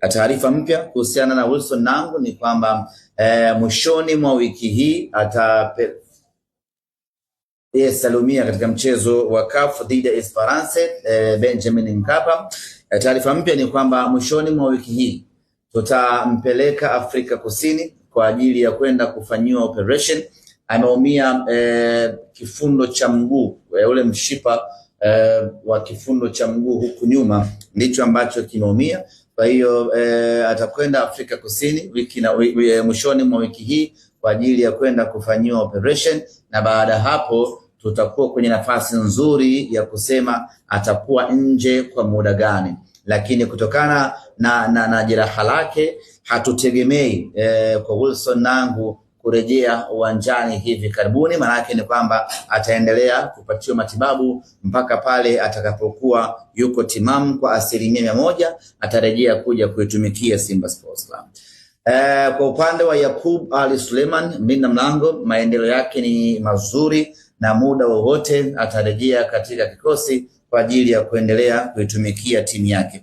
Taarifa mpya kuhusiana na Wilson Nangu ni kwamba mwishoni mwa wiki hii salumia katika mchezo wa CAF dhidi ya Esperance Benjamin Mkapa. Taarifa mpya ni kwamba mwishoni mwa wiki hii tutampeleka Afrika Kusini kwa ajili ya kwenda kufanyiwa operation. Ameumia kifundo cha mguu, ule mshipa wa kifundo cha mguu huku nyuma ndicho ambacho kimeumia. Kwa hiyo atakwenda Afrika Kusini mwishoni mwa wiki hii kwa ajili ya kwenda kufanyiwa operation, na baada hapo tutakuwa kwenye nafasi nzuri ya kusema atakuwa nje kwa muda gani. Lakini kutokana na jeraha lake hatutegemei kwa Wilson Nangu kurejea uwanjani hivi karibuni. Maana yake ni kwamba ataendelea kupatiwa matibabu mpaka pale atakapokuwa yuko timamu kwa 100%, atarejea kuja kuitumikia Simba Sports Club. Kwa upande wa Yakub Ali Suleiman, mlinda mlango, maendeleo yake ni mazuri na muda wowote atarejea katika kikosi kwa ajili ya kuendelea kuitumikia timu yake.